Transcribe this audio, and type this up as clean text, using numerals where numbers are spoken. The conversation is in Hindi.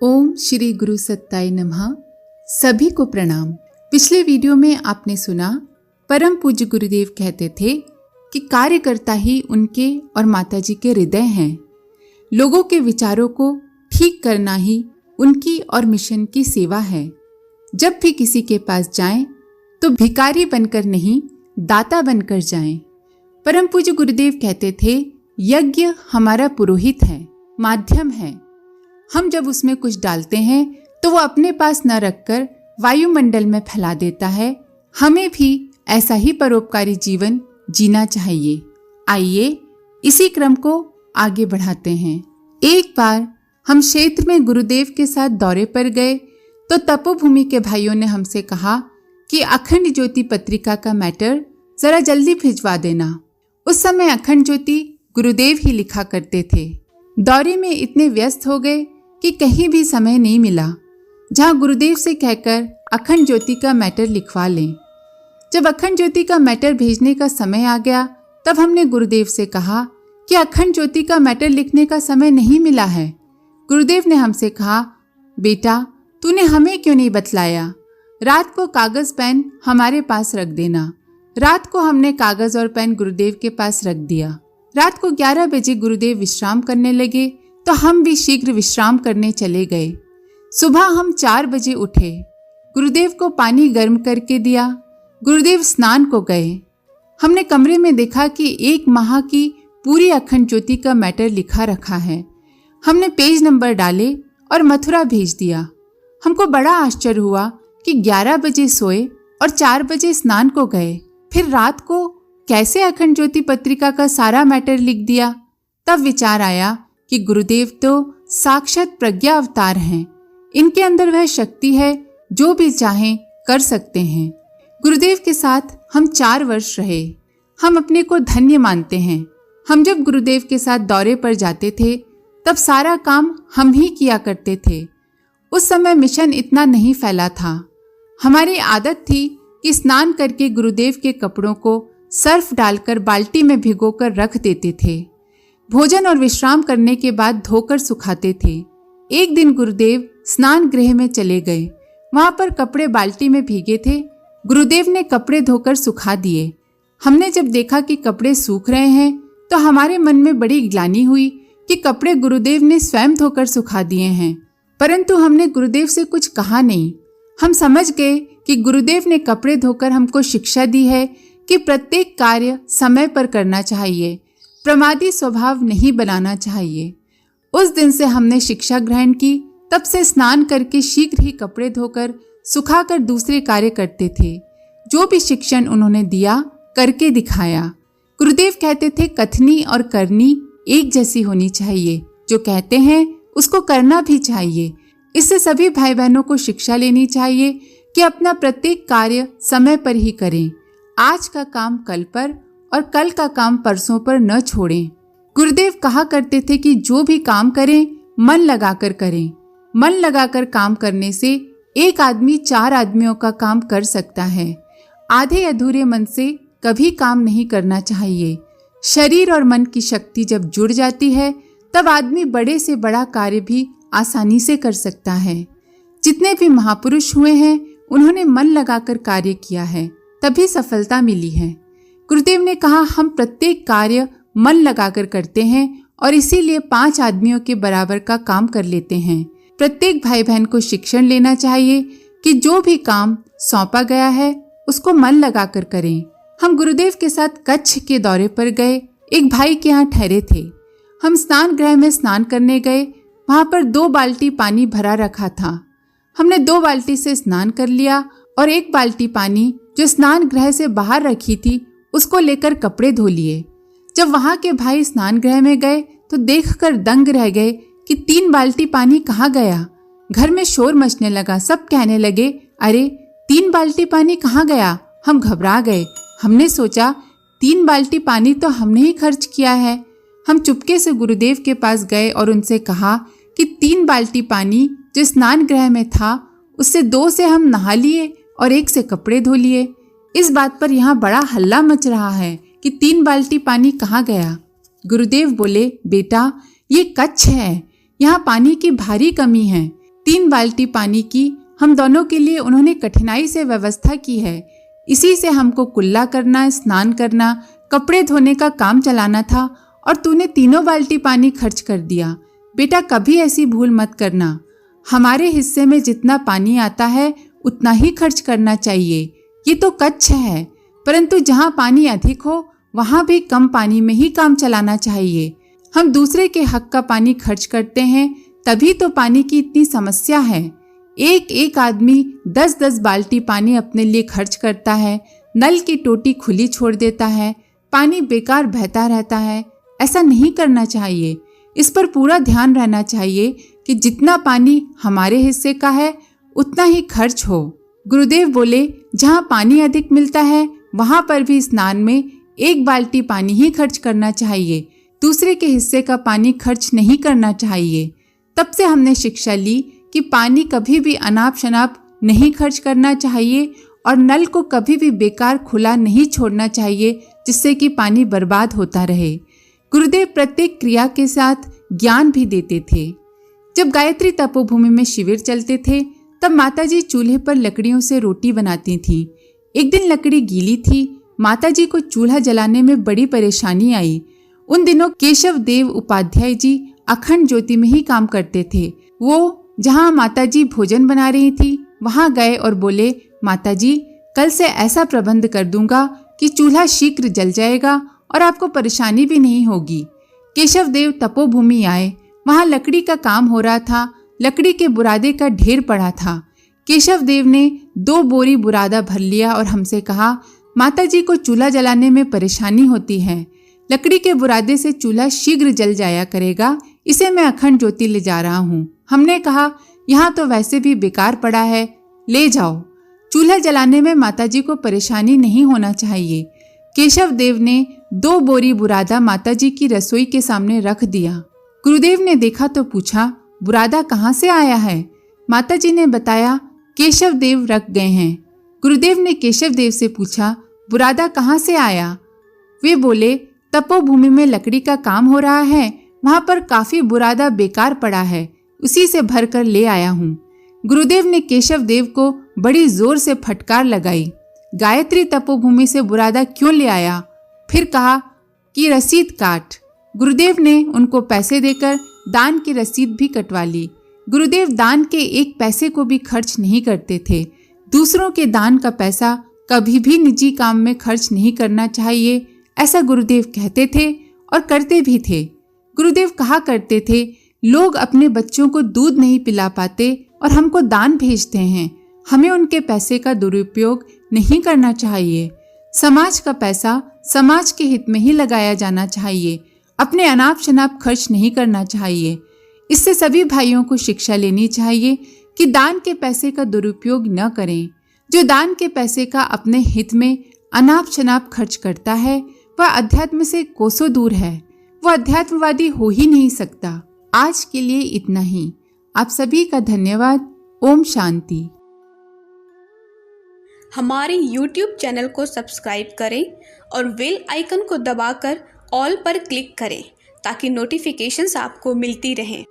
ओम श्री गुरु सत्ताय नमः। सभी को प्रणाम। पिछले वीडियो में आपने सुना परम पूज्य गुरुदेव कहते थे कि कार्यकर्ता ही उनके और माताजी के हृदय हैं। लोगों के विचारों को ठीक करना ही उनकी और मिशन की सेवा है। जब भी किसी के पास जाएं तो भिखारी बनकर नहीं, दाता बनकर जाएं। परम पूज्य गुरुदेव कहते थे, यज्ञ हमारा पुरोहित है, माध्यम है। हम जब उसमें कुछ डालते हैं तो वो अपने पास न रखकर वायुमंडल में फैला देता है। हमें भी ऐसा ही परोपकारी जीवन जीना चाहिए। आइए इसी क्रम को आगे बढ़ाते हैं। एक बार हम क्षेत्र में गुरुदेव के साथ दौरे पर गए तो तपोभूमि के भाइयों ने हमसे कहा कि अखंड ज्योति पत्रिका का मैटर जरा जल्दी भिजवा देना। उस समय अखंड ज्योति गुरुदेव ही लिखा करते थे। दौरे में इतने व्यस्त हो गए कि कहीं भी समय नहीं मिला जहां गुरुदेव से कहकर अखंड ज्योति का मैटर लिखवा लें। जब अखंड ज्योति का मैटर भेजने का समय आ गया तब हमने गुरुदेव से कहा कि अखंड ज्योति का मैटर लिखने का समय नहीं मिला है। गुरुदेव ने हमसे कहा, बेटा तूने हमें क्यों नहीं बतलाया? रात को कागज पेन हमारे पास रख देना। रात को हमने कागज और पेन गुरुदेव के पास रख दिया। रात को 11 बजे गुरुदेव विश्राम करने लगे तो हम भी शीघ्र विश्राम करने चले गए। सुबह हम 4 बजे उठे, गुरुदेव को पानी गर्म करके दिया। गुरुदेव स्नान को गए। हमने कमरे में देखा कि 1 माह की पूरी अखंड ज्योति का मैटर लिखा रखा है। हमने पेज नंबर डाले और मथुरा भेज दिया। हमको बड़ा आश्चर्य हुआ कि 11 बजे सोए और 4 बजे स्नान को गए, फिर रात को कैसे अखंड ज्योति पत्रिका का सारा मैटर लिख दिया। तब विचार आया कि गुरुदेव तो साक्षात प्रज्ञा अवतार हैं। इनके अंदर वह शक्ति है, जो भी चाहें कर सकते हैं। गुरुदेव के साथ हम 4 वर्ष रहे। हम अपने को धन्य मानते हैं। हम जब गुरुदेव के साथ दौरे पर जाते थे तब सारा काम हम ही किया करते थे। उस समय मिशन इतना नहीं फैला था। हमारी आदत थी कि स्नान करके गुरुदेव के कपड़ों को सर्फ डालकर बाल्टी में भिगोकर रख देते थे। भोजन और विश्राम करने के बाद धोकर सुखाते थे। एक दिन गुरुदेव स्नान गृह में चले गए। वहां पर कपड़े बाल्टी में भीगे थे। गुरुदेव ने कपड़े धोकर सुखा दिए। हमने जब देखा कि कपड़े सूख रहे हैं तो हमारे मन में बड़ी ग्लानि हुई कि कपड़े गुरुदेव ने स्वयं धोकर सुखा दिए हैं, परंतु हमने गुरुदेव से कुछ कहा नहीं। हम समझ गए कि गुरुदेव ने कपड़े धोकर हमको शिक्षा दी है कि प्रत्येक कार्य समय पर करना चाहिए, प्रमादी स्वभाव नहीं बनाना चाहिए। उस दिन से हमने शिक्षा ग्रहण की। तब से स्नान करके शीघ्र ही कपड़े धोकर सुखाकर दूसरे कार्य करते थे। जो भी शिक्षण उन्होंने दिया करके दिखाया। गुरुदेव कहते थे, कथनी और करनी एक जैसी होनी चाहिए। जो कहते हैं उसको करना भी चाहिए। इससे सभी भाई बहनों को शिक्षा लेनी चाहिए कि अपना प्रत्येक कार्य समय पर ही करें। आज का काम कल पर और कल का काम परसों पर न छोड़ें। गुरुदेव कहा करते थे कि जो भी काम करें मन लगाकर करें। मन लगाकर काम करने से एक आदमी 4 आदमियों का काम कर सकता है। आधे अधूरे मन से कभी काम नहीं करना चाहिए। शरीर और मन की शक्ति जब जुड़ जाती है तब आदमी बड़े से बड़ा कार्य भी आसानी से कर सकता है। जितने भी महापुरुष हुए हैं उन्होंने मन लगाकर कार्य किया है, तभी सफलता मिली है। गुरुदेव ने कहा, हम प्रत्येक कार्य मन लगाकर करते हैं और इसीलिए 5 आदमियों के बराबर का काम कर लेते हैं। प्रत्येक भाई बहन को शिक्षण लेना चाहिए कि जो भी काम सौंपा गया है उसको मन लगाकर करें। हम गुरुदेव के साथ कच्छ के दौरे पर गए। एक भाई के यहाँ ठहरे थे। हम स्नान गृह में स्नान करने गए। वहां पर 2 बाल्टी पानी भरा रखा था। हमने 2 बाल्टी से स्नान कर लिया और 1 बाल्टी पानी जो स्नान गृह से बाहर रखी थी उसको लेकर कपड़े धो लिए। जब वहां के भाई स्नान गृह में गए तो देखकर दंग रह गए कि 3 बाल्टी पानी कहाँ गया। घर में शोर मचने लगा। सब कहने लगे, अरे 3 बाल्टी पानी कहाँ गया। हम घबरा गए। हमने सोचा 3 बाल्टी पानी तो हमने ही खर्च किया है। हम चुपके से गुरुदेव के पास गए और उनसे कहा कि 3 बाल्टी पानी जो स्नान गृह में था उससे 2 से हम नहा लिए और 1 से कपड़े धो लिए। इस बात पर यहाँ बड़ा हल्ला मच रहा है कि 3 बाल्टी पानी कहाँ गया। गुरुदेव बोले, बेटा ये कच्छ है, यहाँ पानी की भारी कमी है। 3 बाल्टी पानी की हम दोनों के लिए उन्होंने कठिनाई से व्यवस्था की है। इसी से हमको कुल्ला करना, स्नान करना, कपड़े धोने का काम चलाना था और तूने 3 बाल्टी पानी खर्च कर दिया। बेटा कभी ऐसी भूल मत करना। हमारे हिस्से में जितना पानी आता है उतना ही खर्च करना चाहिए। ये तो कच्छ है, परंतु जहाँ पानी अधिक हो वहाँ भी कम पानी में ही काम चलाना चाहिए। हम दूसरे के हक का पानी खर्च करते हैं, तभी तो पानी की इतनी समस्या है। एक एक आदमी 10-10 बाल्टी पानी अपने लिए खर्च करता है, नल की टोटी खुली छोड़ देता है, पानी बेकार बहता रहता है। ऐसा नहीं करना चाहिए। इस पर पूरा ध्यान रहना चाहिए कि जितना पानी हमारे हिस्से का है उतना ही खर्च हो। गुरुदेव बोले, जहाँ पानी अधिक मिलता है वहाँ पर भी स्नान में 1 बाल्टी पानी ही खर्च करना चाहिए, दूसरे के हिस्से का पानी खर्च नहीं करना चाहिए। तब से हमने शिक्षा ली कि पानी कभी भी अनाप शनाप नहीं खर्च करना चाहिए और नल को कभी भी बेकार खुला नहीं छोड़ना चाहिए, जिससे कि पानी बर्बाद होता रहे। गुरुदेव प्रत्येक क्रिया के साथ ज्ञान भी देते थे। जब गायत्री तपोभूमि में शिविर चलते थे तब माताजी चूल्हे पर लकड़ियों से रोटी बनाती थीं। एक दिन लकड़ी गीली थी। माताजी को चूल्हा जलाने में बड़ी परेशानी आई। उन दिनों केशव देव उपाध्याय जी अखंड ज्योति में ही काम करते थे। वो जहाँ माताजी भोजन बना रही थी वहाँ गए और बोले, माताजी कल से ऐसा प्रबंध कर दूंगा कि चूल्हा शीघ्र जल जाएगा और आपको परेशानी भी नहीं होगी। केशव देव तपोभूमि आए। वहाँ लकड़ी का काम हो रहा था। लकड़ी के बुरादे का ढेर पड़ा था। केशव देव ने 2 बोरी बुरादा भर लिया और हमसे कहा, माताजी को चूल्हा जलाने में परेशानी होती है। लकड़ी के बुरादे से चूल्हा शीघ्र जल जाया करेगा, इसे मैं अखंड ज्योति ले जा रहा हूँ। हमने कहा, यहाँ तो वैसे भी बेकार पड़ा है, ले जाओ। चूल्हा जलाने में माताजी को परेशानी नहीं होना चाहिए। केशव देव ने 2 बोरी बुरादा माताजी की रसोई के सामने रख दिया। गुरुदेव ने देखा तो पूछा, बुरादा कहाँ से आया है? माताजी ने बताया, केशव देव रख गए हैं। गुरुदेव ने केशव देव से पूछा, बुरादा कहाँ से आया? वे बोले, तपोभूमि में लकड़ी का काम हो रहा है, वहाँ पर काफी बुरादा बेकार पड़ा है, उसी से भर कर ले आया हूँ। गुरुदेव ने केशव देव को बड़ी जोर से फटकार लगाई। गायत्री तपोभूमि से बुरादा क्यों ले आया? फिर कहा कि रसीद काट। गुरुदेव ने उनको पैसे देकर दान की रसीद भी कटवा ली। गुरुदेव दान के 1 पैसे को भी खर्च नहीं करते थे। दूसरों के दान का पैसा कभी भी निजी काम में खर्च नहीं करना चाहिए, ऐसा गुरुदेव कहते थे और करते भी थे। गुरुदेव कहा करते थे, लोग अपने बच्चों को दूध नहीं पिला पाते और हमको दान भेजते हैं, हमें उनके पैसे का दुरुपयोग नहीं करना चाहिए। समाज का पैसा समाज के हित में ही लगाया जाना चाहिए, अपने अनाप शनाप खर्च नहीं करना चाहिए। इससे सभी भाइयों को शिक्षा लेनी चाहिए कि दान के पैसे का दुरुपयोग न करें। जो दान के पैसे का अपने हित में अनाप शनाप खर्च करता है वह अध्यात्म से कोसों दूर है, वह अध्यात्मवादी हो ही नहीं सकता। आज के लिए इतना ही। आप सभी का धन्यवाद। ओम शांति। हमारे YouTube चैनल को सब्सक्राइब करें और बेल आइकन को दबाकर ऑल पर क्लिक करें ताकि नोटिफिकेशंस आपको मिलती रहें।